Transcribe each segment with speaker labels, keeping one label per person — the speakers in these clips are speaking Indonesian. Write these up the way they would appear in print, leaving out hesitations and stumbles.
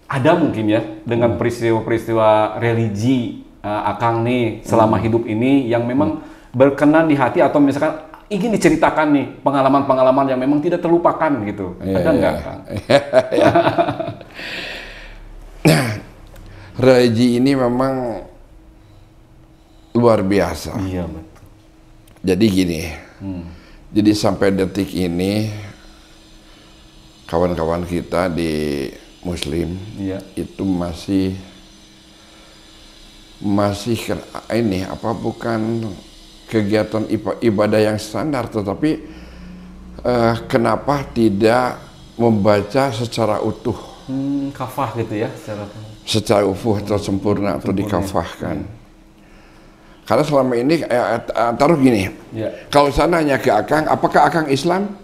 Speaker 1: Ada mungkin ya dengan peristiwa-peristiwa religi Akang nih selama hidup ini yang memang berkenan di hati atau misalkan ingin diceritakan nih pengalaman-pengalaman yang memang tidak terlupakan gitu. Ada nggak, Kang?
Speaker 2: Religi ini memang luar biasa.
Speaker 1: Iya, betul.
Speaker 2: Jadi gini, jadi sampai detik ini kawan-kawan kita di Muslim itu masih ini apa bukan kegiatan ibadah yang standar, tetapi kenapa tidak membaca secara utuh?
Speaker 1: Kafah gitu ya,
Speaker 2: secara utuh atau sempurna atau dikafahkan. Karena selama ini taruh gini, kalau saya nanya ke Akang, apakah Akang Islam?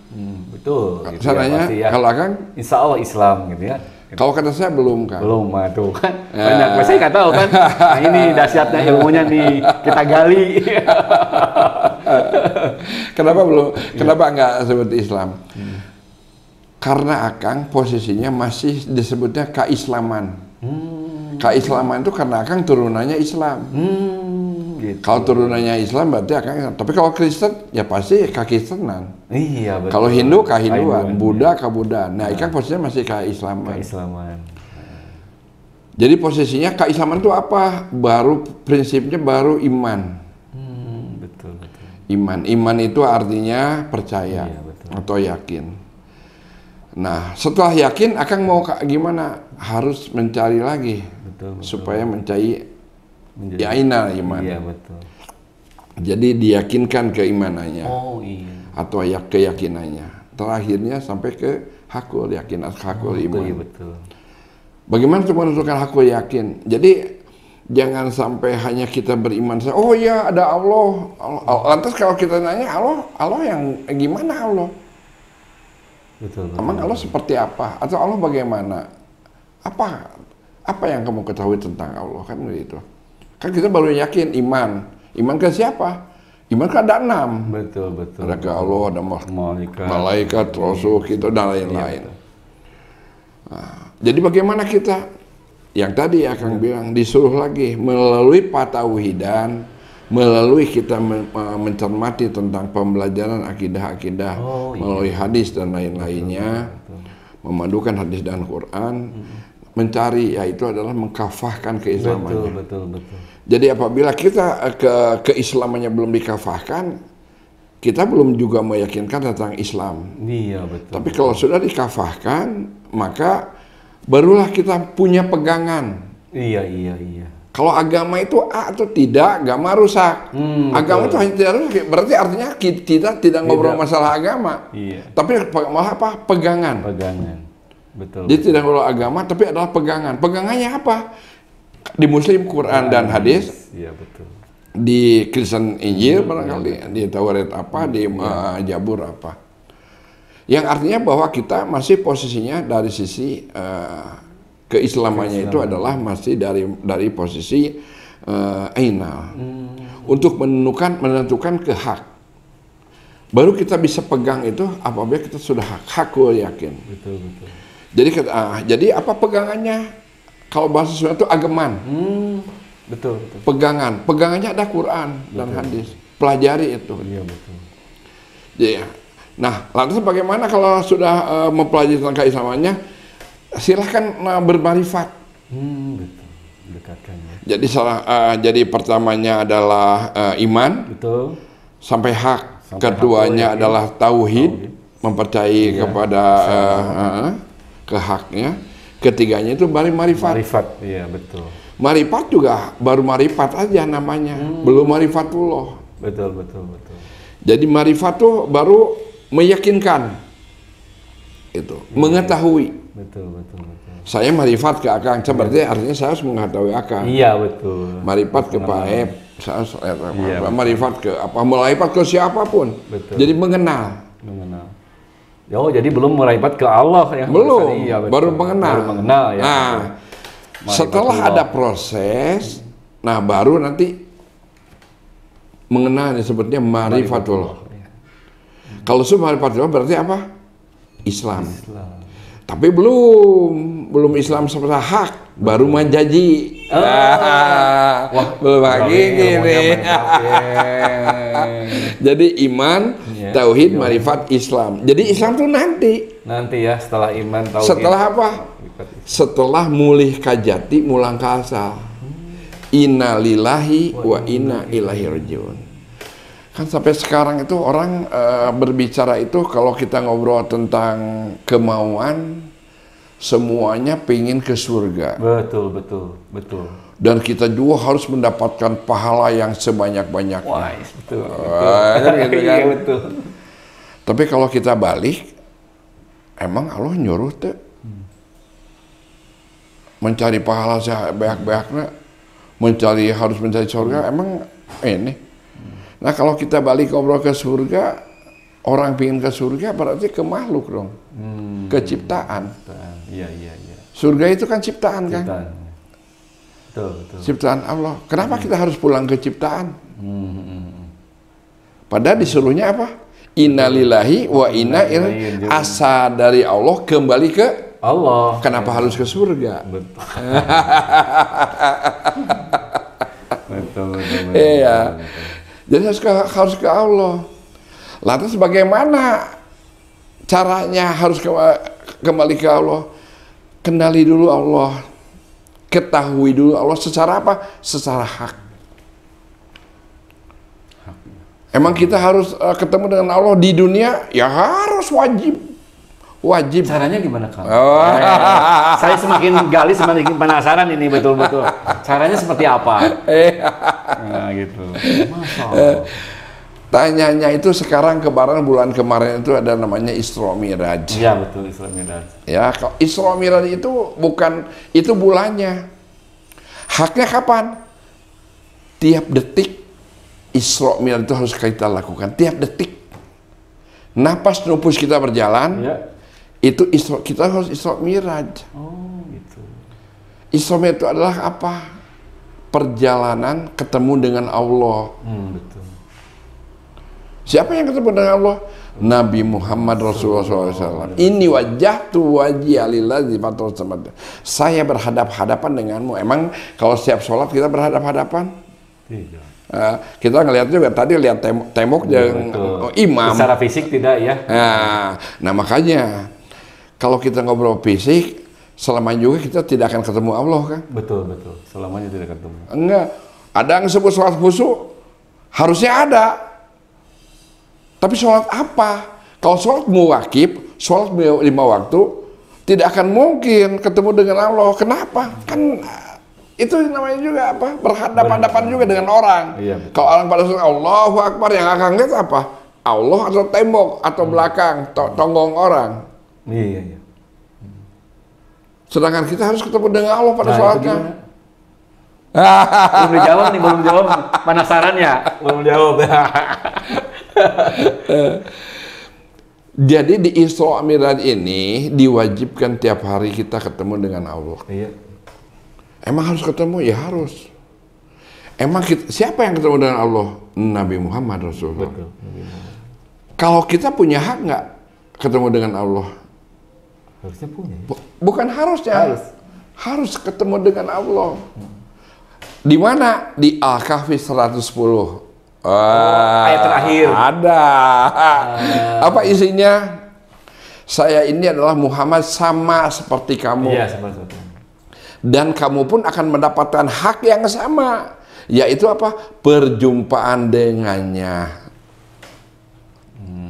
Speaker 1: Betul. Gitu
Speaker 2: saya nanya, ya. Kalau Akang?
Speaker 1: Insya Allah Islam gitu ya.
Speaker 2: Kalau kata saya belum, Kang.
Speaker 1: Belum, aduh kan. Banyak, saya nggak tahu kan. Nah, ini dahsyatnya ilmunya nih, kita gali.
Speaker 2: Kenapa belum? Kenapa nggak sebut Islam? Karena Akang posisinya masih disebutnya keislaman. Keislaman itu karena Akang turunannya Islam. Gitu. Kalau turunannya Islam berarti Akang. Tapi kalau Kristen ya pasti kekristenan.
Speaker 1: Iya, betul.
Speaker 2: Kalau Hindu kehinduan, Buddha kebudaan. Nah, Ikang posisinya masih keislaman. Jadi posisinya keislaman itu apa? Baru prinsipnya baru iman.
Speaker 1: Betul.
Speaker 2: Iman itu artinya percaya atau yakin. Nah, setelah yakin Akang mau gimana? Harus mencari lagi supaya mencari yakinah iman.
Speaker 1: Iya, betul.
Speaker 2: Jadi diyakinkan keimanannya.
Speaker 1: Oh, iya.
Speaker 2: Atau keyakinannya. Terakhirnya sampai ke hakul yakin atau hakul iman.
Speaker 1: Iya, betul.
Speaker 2: Bagaimana untuk menentukan hakul yakin? Jadi jangan sampai hanya kita beriman saja. Oh ya, ada Allah. Lantas kalau kita nanya Allah yang gimana Allah?
Speaker 1: Betul.
Speaker 2: Emang Allah seperti apa? Atau Allah bagaimana? Apa yang kamu ketahui tentang Allah, kan begitu? Kan kita baru yakin iman. Iman ke siapa? Iman kan ada 6.
Speaker 1: Betul.
Speaker 2: Ada ke Allah, ada malaikat, rasul kita dan lain-lain. Nah, jadi bagaimana kita? Yang tadi Akang bilang disuruh lagi melalui patauhidan, melalui kita mencermati tentang pembelajaran akidah-akidah, melalui hadis dan lain-lainnya, memadukan hadis dan Quran, mencari yaitu adalah mengkafahkan keislamannya.
Speaker 1: Betul.
Speaker 2: Jadi apabila kita keislamannya belum dikafahkan, kita belum juga meyakinkan tentang Islam.
Speaker 1: Iya, betul.
Speaker 2: Tapi kalau sudah dikafahkan, maka barulah kita punya pegangan.
Speaker 1: Iya.
Speaker 2: Kalau agama itu A atau tidak, agama rusak. Agama itu hanya tidak rusak, berarti artinya kita tidak ngobrol masalah agama.
Speaker 1: Iya.
Speaker 2: Tapi malah apa? Pegangan.
Speaker 1: Betul.
Speaker 2: Dia tidak ngobrol agama, tapi adalah pegangan. Pegangannya apa? Di Muslim Quran dan hadis.
Speaker 1: Iya, betul.
Speaker 2: Di Kristen Injil barangkali, di Taurat apa, di Jabur apa. Yang artinya bahwa kita masih posisinya dari sisi keislamannya itu adalah masih dari posisi ainal. Untuk menentukan ke hak. Baru kita bisa pegang itu apabila kita sudah hakul yakin.
Speaker 1: Betul.
Speaker 2: Jadi apa pegangannya? Kalau bahasa Sunda itu ageman.
Speaker 1: Betul.
Speaker 2: Pegangannya ada Quran dan hadis. Pelajari itu.
Speaker 1: Iya, betul.
Speaker 2: Iya. Nah, lantas bagaimana kalau sudah mempelajari tentang keislamannya? Silahkan bermarifat.
Speaker 1: Betul. Dekatkan ya.
Speaker 2: Jadi pertamanya adalah iman.
Speaker 1: Betul.
Speaker 2: Sampai hak. Keduanya adalah tauhid. Mempercayai kepada ke haknya. Ketiganya itu baru marifat.
Speaker 1: Iya, betul.
Speaker 2: Marifat juga baru marifat aja namanya. Belum marifatullah.
Speaker 1: Betul.
Speaker 2: Jadi marifat tuh baru meyakinkan. Itu, mengetahui.
Speaker 1: Betul.
Speaker 2: Saya marifat ke Akang, berarti artinya saya harus mengetahui Akang.
Speaker 1: Iya, betul.
Speaker 2: Marifat ke Pak Ep, saya harus marifat ke marifat ke siapapun.
Speaker 1: Betul.
Speaker 2: Jadi mengenal.
Speaker 1: Jadi belum marifat ke Allah ya.
Speaker 2: Belum, baru mengenal.
Speaker 1: Ya.
Speaker 2: Nah, setelah ada proses, baru nanti mengenal disebutnya marifatullah. Kalau sudah marifatullah berarti apa? Islam. Tapi belum Islam secara hak, baru menjanji. Wah, belum lagi gini. Jadi iman, tauhid, marifat, Islam. Jadi Islam tuh nanti
Speaker 1: ya, setelah iman, tauhid.
Speaker 2: Setelah apa? Setelah mulih kajati, mulang ka asal. Inna lillahi wa inna ilaihi rajiun. Kan sampai sekarang itu orang berbicara itu kalau kita ngobrol tentang kemauan, semuanya pengen ke surga.
Speaker 1: Betul.
Speaker 2: Dan kita juga harus mendapatkan pahala yang sebanyak-banyaknya.
Speaker 1: Wah, betul.
Speaker 2: Gitu kan?
Speaker 1: Iya, betul.
Speaker 2: Tapi kalau kita balik, emang Allah nyuruh tuh mencari pahala sebanyak-banyaknya, harus mencari surga, emang ini. Nah kalau kita balik ngobrol ke surga, orang pingin ke surga berarti ke makhluk dong, ke ciptaan.
Speaker 1: Iya.
Speaker 2: Surga itu kan ciptaan kan?
Speaker 1: Betul.
Speaker 2: Ciptaan Allah. Kenapa kita harus pulang ke ciptaan? Padahal disuruhnya apa? Inna lillahi wa inna ilaihi, asa dari Allah kembali ke
Speaker 1: Allah.
Speaker 2: Kenapa harus ke surga?
Speaker 1: Betul.
Speaker 2: Iya. Jadi harus ke Allah. Lantas bagaimana caranya harus kembali ke Allah? Kenali dulu Allah. Ketahui dulu Allah secara apa? Secara hak. Emang kita harus ketemu dengan Allah di dunia? Ya harus wajib.
Speaker 1: Caranya gimana, Kang? Saya semakin gali semakin penasaran ini betul-betul. Caranya seperti apa? Nah, gitu.
Speaker 2: Tanyanya itu sekarang bulan kemarin itu ada namanya Isra Miraj.
Speaker 1: Iya, betul, Isra Miraj.
Speaker 2: Ya, Isra Miraj itu bukan itu bulannya. Haknya kapan? Tiap detik Isra Miraj itu harus kita lakukan, tiap detik. Napas nupus kita berjalan. Ya. Itu kita harus Isra Miraj.
Speaker 1: Oh, gitu.
Speaker 2: Isra Miraj itu adalah apa? Perjalanan ketemu dengan Allah.
Speaker 1: Betul.
Speaker 2: Siapa yang ketemu dengan Allah? Nabi Muhammad Rasulullah SAW. Ini wajjahtu wajhiya lillazi fatara samawati. Saya berhadap-hadapan denganmu. Emang kalau setiap sholat kita berhadap-hadapan? Tidak. Kita ngelihat juga tadi lihat tembok yang imam.
Speaker 1: Secara fisik tidak ya?
Speaker 2: Nah makanya kalau kita ngobrol fisik, selamanya juga kita tidak akan ketemu Allah kan?
Speaker 1: Betul. Selamanya tidak ketemu.
Speaker 2: Enggak. Ada yang sebut sholat khusyuk, harusnya ada. Tapi sholat apa? Kalau sholat muwakib, sholat 5 waktu, tidak akan mungkin ketemu dengan Allah. Kenapa? Kan itu namanya juga apa? Berhadapan-hadapan juga dengan orang. Iya, kalau orang pada sholat Allahu Akbar, yang akan lihat apa? Allah atau tembok atau belakang, tonggong orang.
Speaker 1: Iya.
Speaker 2: Sedangkan kita harus ketemu dengan Allah pada sholatnya.
Speaker 1: Belum dijawab nih, belum jawab. Penasaran ya? Belum jawab.
Speaker 2: Jadi di Isra Miraj ini diwajibkan tiap hari kita ketemu dengan Allah.
Speaker 1: Iya.
Speaker 2: Emang harus ketemu? Ya harus. Emang siapa yang ketemu dengan Allah? Nabi Muhammad Rasulullah.
Speaker 1: Betul.
Speaker 2: Kalau kita punya hak nggak ketemu dengan Allah?
Speaker 1: Harusnya punya.
Speaker 2: Bukan harusnya. Harus ketemu dengan Allah. Di mana? Di Al-Kahfi 110.
Speaker 1: Ayat terakhir.
Speaker 2: Ada. Apa isinya? Saya ini adalah Muhammad sama seperti kamu.
Speaker 1: Iya, seperti.
Speaker 2: Dan kamu pun akan mendapatkan hak yang sama, yaitu apa? Perjumpaan dengannya.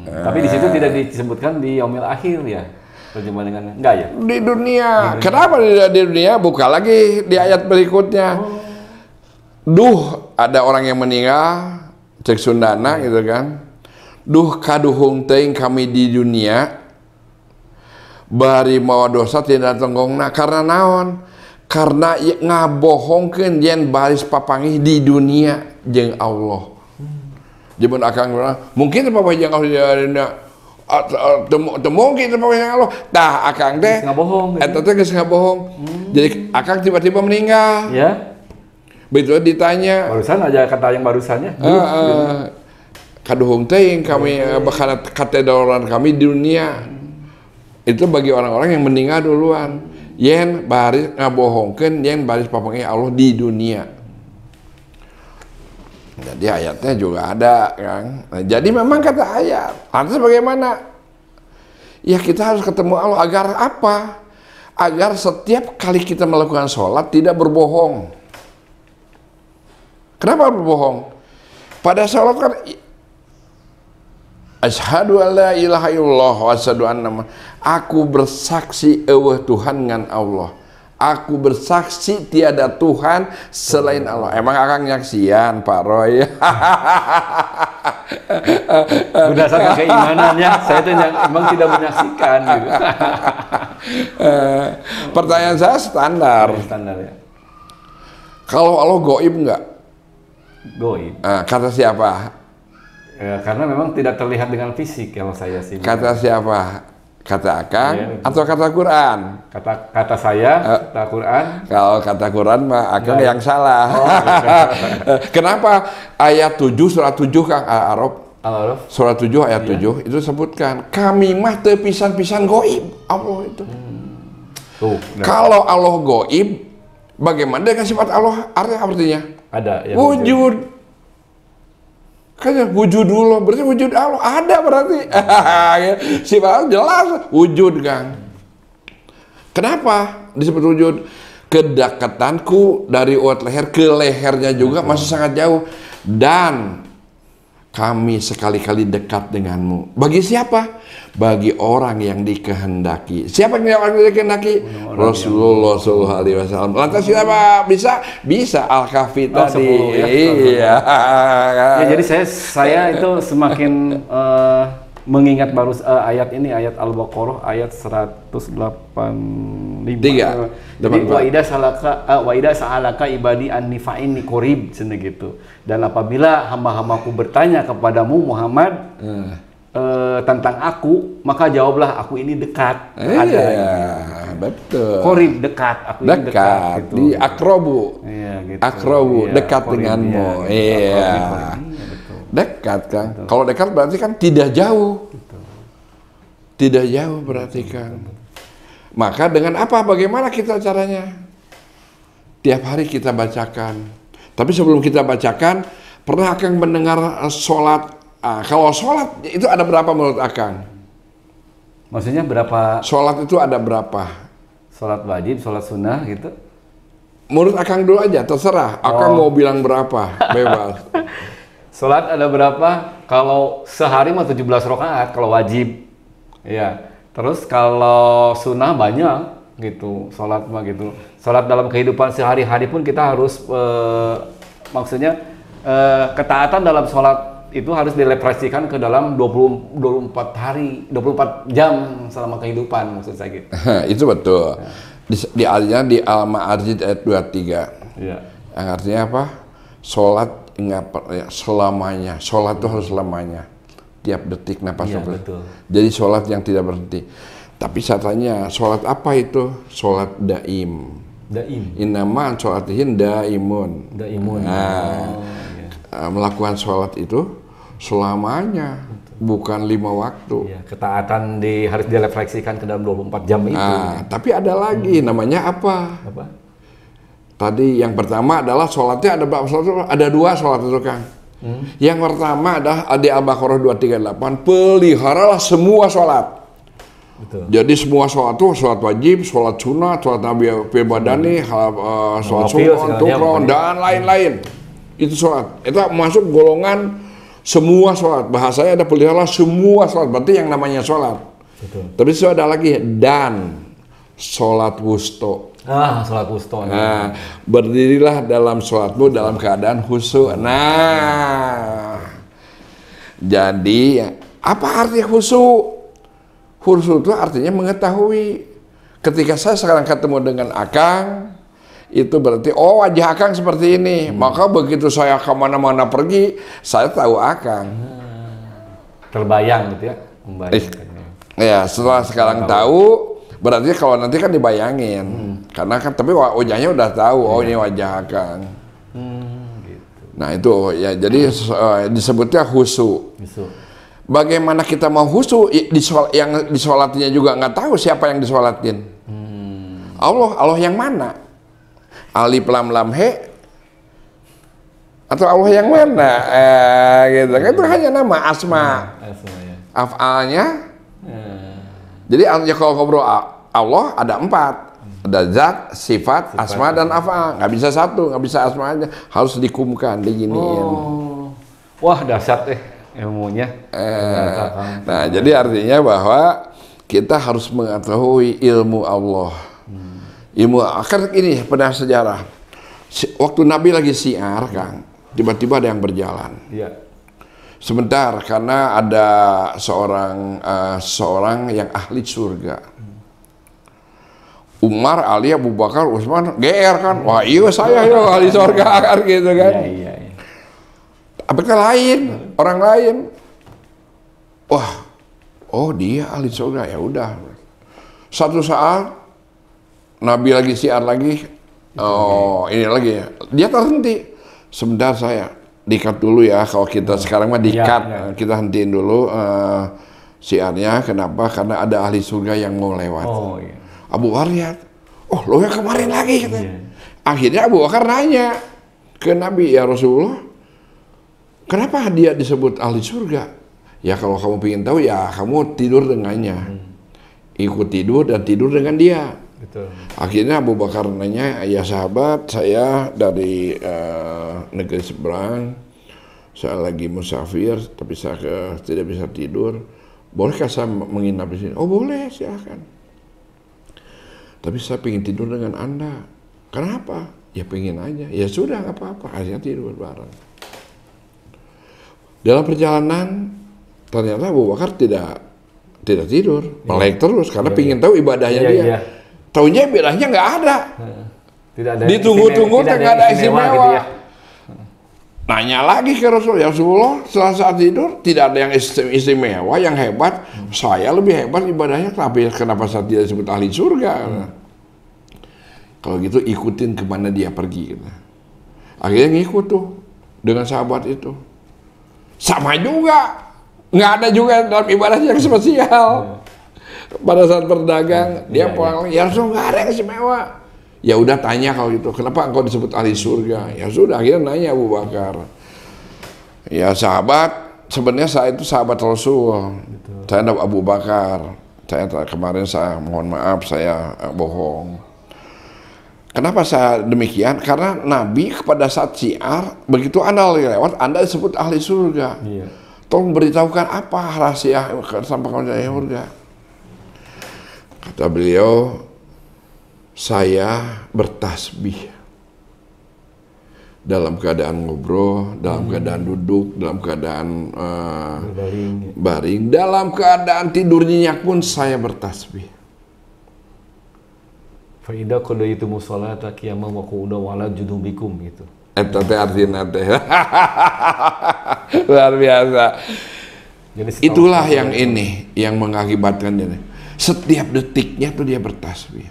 Speaker 1: Tapi di situ tidak disebutkan di yaumil akhir ya. Perjumpaan dengannya. Enggak ya?
Speaker 2: Di dunia. Kenapa di dunia? Buka lagi di ayat berikutnya. Duh, ada orang yang meninggal. Cek Sundana gitu kan. Duh kaduhung teuing kami di dunia bari mawa dosa tidak tenggongna karena naon? Karena ngabohongkeun yen baris papangih di dunia jeung Allah. Jeung akang mungkin papangih jeung Allah di dunia mungkin papangih jeung Allah. Tah akang teh
Speaker 1: ngabohong.
Speaker 2: Eta teh geus ngabohong. Jadi akang tiba-tiba meninggal.
Speaker 1: Ya.
Speaker 2: Begitu ditanya.
Speaker 1: Barusan aja kata yang barusannya.
Speaker 2: Kaduhung teuing kami bakal katedoran kami di dunia. Itu bagi orang-orang yang meninggal duluan. Yen baris ngabohongkeun, yen baris papanggih Allah di dunia. Jadi ayatnya juga ada, Kang. Nah, jadi memang kata ayat. Lantas bagaimana? Ya kita harus ketemu Allah agar apa? Agar setiap kali kita melakukan sholat tidak berbohong. Kenapa berbohong? Pada sholat kan asyhadu an la ilaha illallah wa asyhadu anna aku bersaksi eueuh Tuhan ngan Allah. Aku bersaksi tiada Tuhan selain Allah. Emang akang nyaksian Pak Roy?
Speaker 1: Berdasarkan keimanannya, saya itu emang tidak menyaksikan gitu.
Speaker 2: Pertanyaan saya standar.
Speaker 1: Standar ya.
Speaker 2: Kalau Allah goib enggak?
Speaker 1: Goib.
Speaker 2: Kata siapa?
Speaker 1: Ya, karena memang tidak terlihat dengan fisik kalau saya sih.
Speaker 2: Kata siapa? Kata Akang atau kata Quran?
Speaker 1: Kata saya, kata Quran.
Speaker 2: Kalau kata Quran mah Akang yang salah. Kenapa? Ayat 7 surat 7 Kang Al-A'raf. Surat 7 ayat 7 itu sebutkan kami mah teu pisan-pisan goib Allah itu. Kalau Allah goib, bagaimana dengan sifat Allah? Artinya?
Speaker 1: Ada yang
Speaker 2: wujud. Kayaknya wujud dulu, berarti wujud Allah ada berarti. Sifat jelas wujud, Kang. Kenapa disebut wujud? Kedekatanku dari urat leher ke lehernya juga masih sangat jauh, dan kami sekali-kali dekat denganmu. Bagi siapa? Bagi orang yang dikehendaki. Siapa yang dikehendaki? Rasulullah SAW. Lantas siapa? Bisa Al-Kahfi tadi.
Speaker 1: Iya. Ya, jadi saya itu semakin mengingat baru ayat ini, ayat Al-Baqarah ayat 185. Jadi wa idza sa'alaka ibadi anni fa inni qarib gitu. Dan apabila hamba-hambaku bertanya kepadamu Muhammad tentang aku, maka jawablah aku ini dekat.
Speaker 2: Betul.
Speaker 1: Qarib dekat, aku ini dekat gitu.
Speaker 2: Di akrobu.
Speaker 1: Iya, gitu.
Speaker 2: Akrobu
Speaker 1: Iya,
Speaker 2: dekat
Speaker 1: qarib,
Speaker 2: denganmu.
Speaker 1: Iya.
Speaker 2: Dekat kan. Kalau dekat berarti kan tidak jauh. Tidak jauh berarti kan. Maka dengan apa? Bagaimana kita caranya? Tiap hari kita bacakan. Tapi sebelum kita bacakan, pernah Akang mendengar sholat? Kalau sholat itu ada berapa menurut Akang?
Speaker 1: Maksudnya berapa?
Speaker 2: Sholat itu ada berapa?
Speaker 1: Sholat wajib, sholat sunnah gitu?
Speaker 2: Menurut Akang dulu aja, terserah. Akang mau bilang berapa, bebas.
Speaker 1: Sholat ada berapa? Kalau sehari mah 17 rakaat kalau wajib. Ya. Terus kalau sunnah banyak gitu. Sholat mah gitu. Sholat dalam kehidupan sehari-hari pun kita harus maksudnya ketaatan dalam sholat itu harus direfleksikan ke dalam 24 jam selama kehidupan, maksud saya gitu.
Speaker 2: Itu betul. Ya. Di Al-Ma'arij ayat 23. Ya. Yang artinya apa? Sholat selamanya. Sholat itu harus selamanya. Tiap detik napas.
Speaker 1: Ya, betul.
Speaker 2: Jadi sholat yang tidak berhenti. Tapi saya tanya, sholat apa itu? Sholat daim. Innamal sholatihin daimun. Nah, melakukan sholat itu selamanya, bukan 5 waktu.
Speaker 1: Ya, ketaatan harus direfleksikan ke dalam 24 jam itu.
Speaker 2: Tapi ada lagi, namanya apa? Tadi yang pertama adalah sholatnya ada berapa sholat? Ada 2 sholat itu, Kang. Yang pertama adalah di Al-Baqarah 238, peliharalah semua sholat. Betul. Jadi semua sholat itu sholat wajib, sholat sunat, sholat nabi badani, sholat sunnah, tukron, dan lain-lain. Itu sholat. Itu masuk golongan semua sholat. Bahasanya ada peliharalah semua sholat. Berarti yang namanya sholat. Betul. Tapi itu ada lagi, dan sholat wusto.
Speaker 1: Sholat wusto.
Speaker 2: Nah, berdirilah dalam sholatmu dalam keadaan khusyuk. Nah, jadi apa arti khusyuk? Khusyuk itu artinya mengetahui. Ketika saya sekarang ketemu dengan Akang, itu berarti wajah Akang seperti ini. Maka begitu saya kemana-mana pergi, saya tahu Akang.
Speaker 1: Terbayang gitu ya?
Speaker 2: Ya, setelah sekarang tahu, berarti kalau nanti kan dibayangin. Karena kan, tapi wajahnya udah tahu, ini wajah Akang. Gitu. Nah itu ya, jadi disebutnya khusyuk. Bagaimana kita mau khusyuk yang disolatinya juga nggak tahu siapa yang disolatin. Allah yang mana? Alif lam lam he atau Allah yang mana? Gitu kan, itu hanya nama asma.
Speaker 1: Ya.
Speaker 2: Af'alnya. Jadi kalau ngobrol Allah ada 4. Ada zat, sifat, asma dan af'al. Nggak bisa satu, nggak bisa asma aja. Harus dikumkan, diginiin.
Speaker 1: Wah, dahsyat ilmunya.
Speaker 2: Nah, jadi artinya bahwa kita harus mengetahui ilmu Allah. Ilmu akar ini pernah sejarah. Waktu Nabi lagi syiar, Kang, tiba-tiba ada yang berjalan.
Speaker 1: Iya.
Speaker 2: Sebentar, karena ada seorang yang ahli surga. Umar, Ali, Abu Bakar, Utsman, GR kan. Wah, iya saya yo ahli surga kan gitu kan.
Speaker 1: Iya.
Speaker 2: Apakah lain, orang lain? Wah, oh dia ahli surga, ya udah. Satu saat Nabi lagi syiar lagi, ini lagi ya. Dia terhenti. Sebentar saya dikat dulu ya. Kalau kita sekarang mah dikat, kita hentiin dulu syiarnya. Kenapa? Karena ada ahli surga yang mau lewat.
Speaker 1: Oh iya.
Speaker 2: Abu Bakar lihat, oh lo yang kemarin lagi katanya. Akhirnya Abu Bakar nanya ke Nabi, ya Rasulullah, kenapa dia disebut ahli surga? Ya kalau kamu ingin tahu ya kamu tidur dengannya. Ikut tidur dan tidur dengan dia.
Speaker 1: Betul.
Speaker 2: Akhirnya Abu Bakar nanya, ya sahabat, saya dari negeri seberang, saya lagi musafir, tapi saya tidak bisa tidur. Bolehkah saya menginap di sini? Oh boleh, silahkan. Tapi saya pengen tidur dengan Anda. Kenapa? Ya pengen aja. Ya sudah, nggak apa-apa. Akhirnya tidur bareng. Dalam perjalanan, ternyata Abu Bakar tidak tidur, melek terus karena pengen tahu ibadahnya dia. Taunya ibadahnya nggak ada.
Speaker 1: Tidak ada.
Speaker 2: Ditunggu-tunggu nggak ada istimewa.
Speaker 1: Gitu ya.
Speaker 2: Nanya lagi ke Rasul, ya Rasulullah, setelah saat tidur tidak ada yang istimewa, yang hebat. Saya lebih hebat ibadahnya, tapi kenapa saya tidak disebut ahli surga? Kalau gitu ikutin kemana dia pergi. Akhirnya ngikut tuh dengan sahabat itu. Sama juga, nggak ada juga dalam ibadahnya yang spesial. Pada saat berdagang, dia pulang, ya Rasul nggak ada yang istimewa. Ya udah tanya kalau gitu, kenapa engkau disebut ahli surga? Ya sudah, akhirnya nanya Abu Bakar. Ya sahabat, sebenarnya saya itu sahabat Rasul. Betul. Saya ada Abu Bakar. Kemarin saya mohon maaf, saya bohong. Kenapa saya demikian? Karena Nabi pada saat syiar, begitu Anda lewat, Anda disebut ahli surga. Iya. Tolong beritahukan apa rahasia sampai kamu jadi surga. Kata beliau, saya bertasbih dalam keadaan ngobrol, dalam keadaan duduk, dalam keadaan baring, dalam keadaan tidur nyenyak pun saya bertasbih.
Speaker 1: Faidah kode itu musolata qiyamah wa qu'udan wa ala junubikum gitu.
Speaker 2: Eta teh artinya teh. Luar biasa. Jadi itulah yang ini yang mengakibatkan ini. Setiap detiknya tuh dia bertasbih.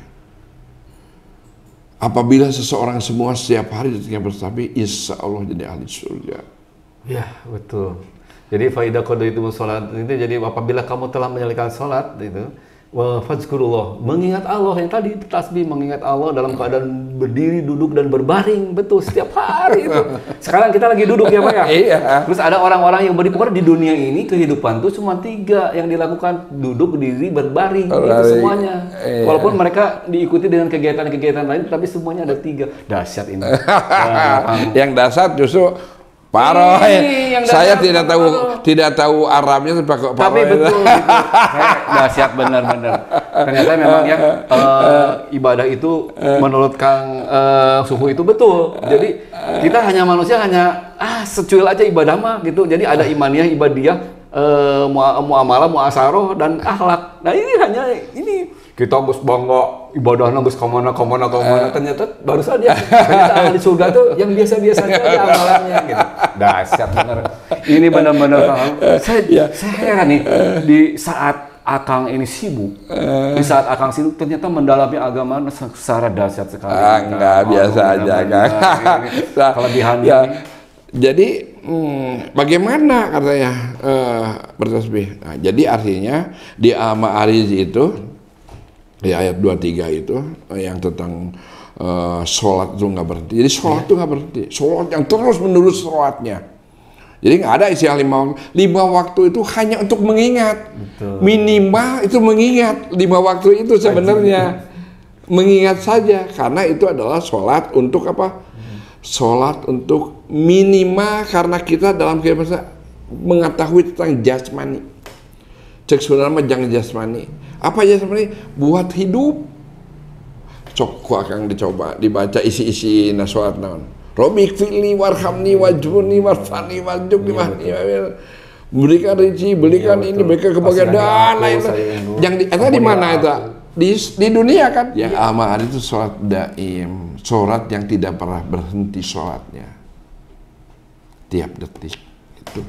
Speaker 2: Apabila seseorang semua setiap hari detiknya bertasbih, insya Allah jadi ahli surga. Ya
Speaker 1: betul. Jadi faidah kode itu sholat itu jadi apabila kamu telah menyelesaikan sholat itu, fadzkurullah, mengingat Allah yang tadi itu tasbih, mengingat Allah dalam keadaan berdiri, duduk dan berbaring, betul setiap hari itu. Sekarang kita lagi duduk ya Pak ya. Iya. Terus ada orang-orang yang berpikir di dunia ini kehidupan tuh cuma 3 yang dilakukan, duduk, berdiri, berbaring, itu semuanya. Iya. Walaupun mereka diikuti dengan kegiatan-kegiatan lain, tapi semuanya ada 3. Dahsyat ini.
Speaker 2: Yang dahsyat justru Paroh, saya tidak tahu Arabnya
Speaker 1: tapi betul gitu. Dahsyat benar-benar. Ternyata memang ya ibadah itu menurut Kang Suhu itu betul. Jadi kita hanya manusia hanya secuil aja ibadah mah gitu. Jadi ada imaniyah, ibadiyah, muamalah, muasaroh dan akhlak. Nah ini hanya ini. Kita harus bangga ibadahnya harus kemana ternyata baru saja ternyata ahli surga tuh yang biasa-biasa aja amalannya gitu. Dahsyat bener. Ini benar-benar saya heran nih di saat Akang ini sibuk, di saat Akang sibuk ternyata mendalami agama secara dahsyat sekali.
Speaker 2: Enggak biasa aja Kang.
Speaker 1: Kelebihannya.
Speaker 2: Ya, jadi bagaimana katanya bertasbih. Nah, jadi artinya di Al-Ma'arij itu di ayat 23 itu yang tentang sholat itu nggak berhenti. Jadi sholat itu nggak berhenti. Sholat yang terus menerus sholatnya. Jadi nggak ada istilah 5 waktu. 5 waktu itu hanya untuk mengingat. Betul. Minimal itu mengingat 5 waktu itu sebenarnya. Mengingat saja, karena itu adalah sholat untuk apa? Sholat untuk minimal karena kita dalam kehidupan mengetahui tentang jasmani. Cek saudara mah jangan jasmani. Apa jasmani? Buat hidup. Cok akan dicoba dibaca isi-isi sholat naon. Robik fili warhamni wajbuni warfani wajubni wahni. Berikan rezeki, berikan ini, berikan kebahagiaan dan lain-lain. Yang di mana itu? Di dunia kan. Yang Al-Ma'arij itu sholat daim, sholat yang tidak pernah berhenti sholatnya. Tiap detik itu.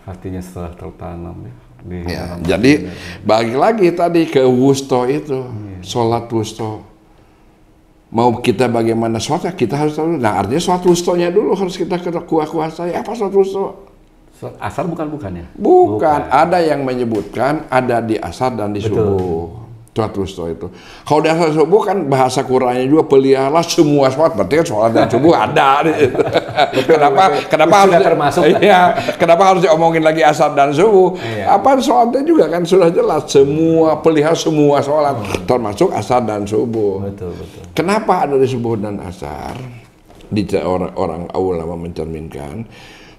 Speaker 1: Artinya setelah tertanam
Speaker 2: ya. Jadi bagi lagi tadi ke wusto itu, sholat wusto. Mau kita bagaimana sholatnya kita harus tahu. Nah artinya sholat wustonya dulu harus kita kuasai. Apa sholat wusto?
Speaker 1: Asar bukan ya?
Speaker 2: Bukan. Ada yang menyebutkan ada di asar dan di subuh. Sholat wusto itu. Kalau di asar subuh kan bahasa Qur'annya juga pelihara semua sholat. Berarti kan sholat dan subuh ada. Kenapa harus termasuk? Iya. Kenapa harus diomongin lagi asar dan subuh? Iya. Apa sholatnya juga kan sudah jelas semua pelihara semua sholat termasuk asar dan subuh. Betul. Kenapa ada di subuh dan asar? Di orang ulama mencerminkan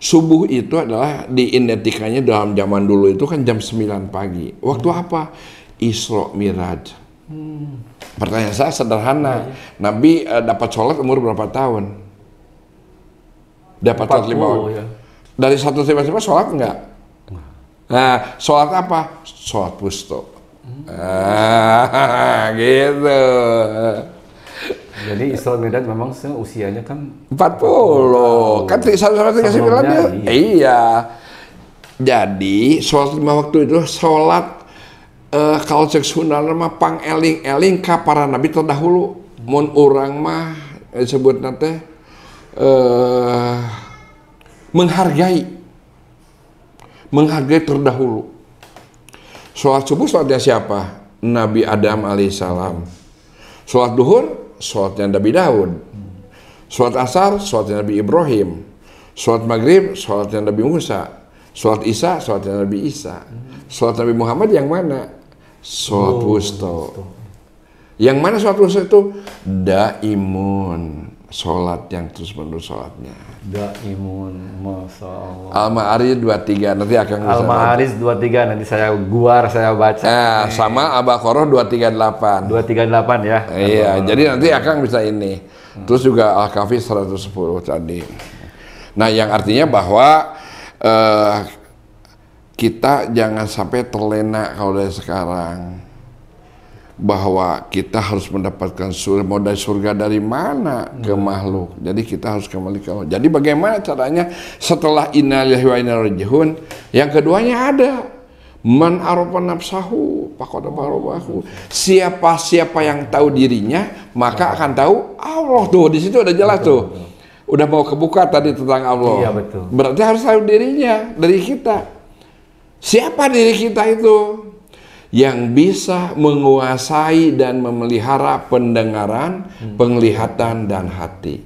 Speaker 2: subuh itu adalah diidentikannya dalam zaman dulu itu kan jam 9 pagi. Waktu apa? Isra Miraj. Pertanyaan saya sederhana. Nabi dapat sholat umur berapa tahun? Dapat sholat 5 waktu. Ya. Dari 1 sampai 5 sholat enggak? Nah, sholat apa? Sholat wusto. Gitu.
Speaker 1: Jadi Isra Miraj memang usianya kan
Speaker 2: 40. Kan sama-sama 39 dia. Iya. Jadi sholat 5 waktu itu sholat kalau cek Sunda mah pang eling-eling ka para nabi terdahulu. Mun urang mah disebut nate menghargai terdahulu. Sholat subuh sholatnya siapa? Nabi Adam alaihissalam. Sholat duhur sholatnya Nabi Daud. Sholat asar sholatnya Nabi Ibrahim. Sholat maghrib sholatnya Nabi Musa. Sholat isya sholatnya Nabi Isa. Sholat Nabi Muhammad yang mana? Sholat wusto. Yang mana sholat wusto itu? Daimun. Sholat yang terus menerus sholatnya.
Speaker 1: Daimun. Masya Allah.
Speaker 2: Al-Ma'arij 23. Nanti akan
Speaker 1: Al-Ma'arij 23. Nanti saya baca.
Speaker 2: Nah, sama Al-Baqarah 238.
Speaker 1: 238 ya.
Speaker 2: Iya. Jadi nanti akan bisa ini. Terus juga Al-Kahfi 110 tadi. Nah, yang artinya bahwa kita jangan sampai terlena kalau dari sekarang bahwa kita harus mendapatkan surga. Mau dari surga dari mana ke makhluk? Jadi kita harus kembali ke Allah. Jadi bagaimana caranya setelah inna lillahi wa inna ilaihi raji'un? Yang keduanya ada man arafa nafsahu faqad arafahu. Siapa yang tahu dirinya maka akan tahu Allah. Tuh di situ udah jelas tuh. Udah mau kebuka tadi tentang Allah.
Speaker 1: Iya, betul.
Speaker 2: Berarti harus tahu dirinya dari kita. Siapa diri kita itu? Yang bisa menguasai dan memelihara pendengaran, penglihatan, dan hati.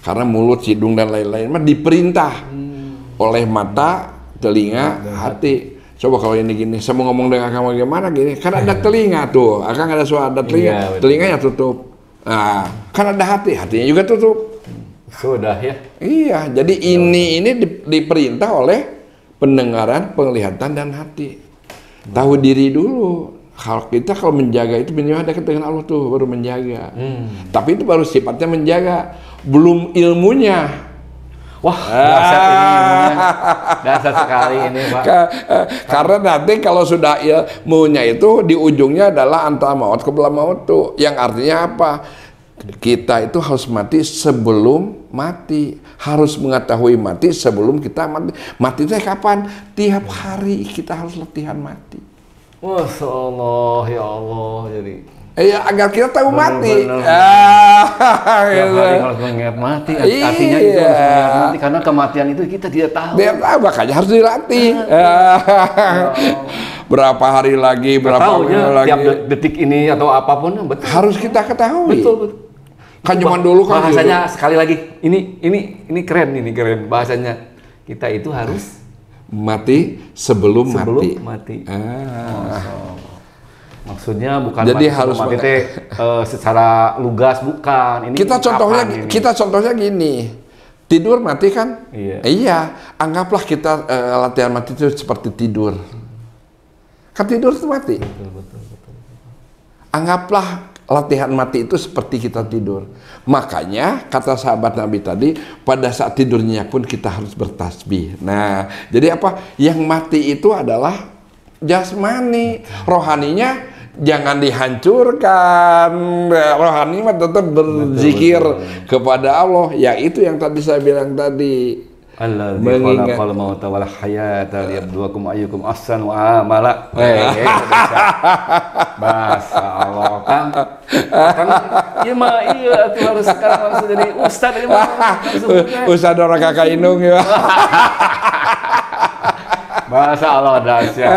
Speaker 2: Karena mulut, hidung, dan lain-lain mah diperintah oleh mata, telinga, hati. Coba kalau ini gini, saya mau ngomong dengan kamu gimana gini, kan ada telinga tuh, akan ada suara, ada telinga, telinganya tutup. Nah, kan ada hati, hatinya juga tutup.
Speaker 1: Sudah ya.
Speaker 2: Iya, jadi ini diperintah oleh pendengaran, penglihatan, dan hati. Tahu diri dulu. Kalau kita menjaga itu minimal dekat dengan Allah tuh baru menjaga. Tapi itu baru sifatnya menjaga, belum ilmunya.
Speaker 1: Wah, dasar ini ilmunya. Dasar sekali ini, Pak.
Speaker 2: Karena nanti kalau sudah ilmunya itu di ujungnya adalah antara maut qabla maut tuh. Yang artinya apa? Kita itu harus mati sebelum mati. Harus mengetahui mati sebelum kita mati. Mati itu kapan? Tiap hari kita harus latihan mati.
Speaker 1: Masya Allah, ya Allah. Jadi
Speaker 2: Iya, agar kita tahu mati.
Speaker 1: Tiap
Speaker 2: Gitu.
Speaker 1: hari harus mengingat mati. Artinya
Speaker 2: Iya.
Speaker 1: itu harus mengingat mati karena kematian itu kita tidak tahu.
Speaker 2: Dia tahu, makanya harus dilatih. Berapa hari lagi, berapa
Speaker 1: Tahunya
Speaker 2: minggu lagi.
Speaker 1: tiap detik ini atau apapun betul.
Speaker 2: Harus kita ketahui.
Speaker 1: Betul.
Speaker 2: Kan zaman dulu kan
Speaker 1: bahasanya sekali lagi ini keren bahasanya. Kita itu harus
Speaker 2: mati sebelum
Speaker 1: mati.
Speaker 2: Ah.
Speaker 1: Maksudnya bukan
Speaker 2: Jadi
Speaker 1: mati
Speaker 2: harus
Speaker 1: mati teh secara lugas bukan. Ini
Speaker 2: kita contohnya gini. Tidur mati kan?
Speaker 1: Iya.
Speaker 2: Anggaplah kita latihan mati itu seperti tidur. Kan tidur itu mati.
Speaker 1: Betul.
Speaker 2: Anggaplah latihan mati itu seperti kita tidur. Makanya kata sahabat Nabi tadi, pada saat tidurnya pun kita harus bertasbih. Nah, jadi apa? Yang mati itu adalah jasmani. Rohaninya jangan dihancurkan. Rohani mah tetap berzikir kepada Allah. Ya itu yang tadi saya bilang tadi.
Speaker 1: Alladzi khalaqal mauta wal hayata liyabluwakum ayyukum ahsanu amala. Bahasa Allah kan iya tuh harus sekarang harus jadi ustaz ini mah.
Speaker 2: Ustaz orang kakak Inung ya.
Speaker 1: Bahasa Allah dahsyat.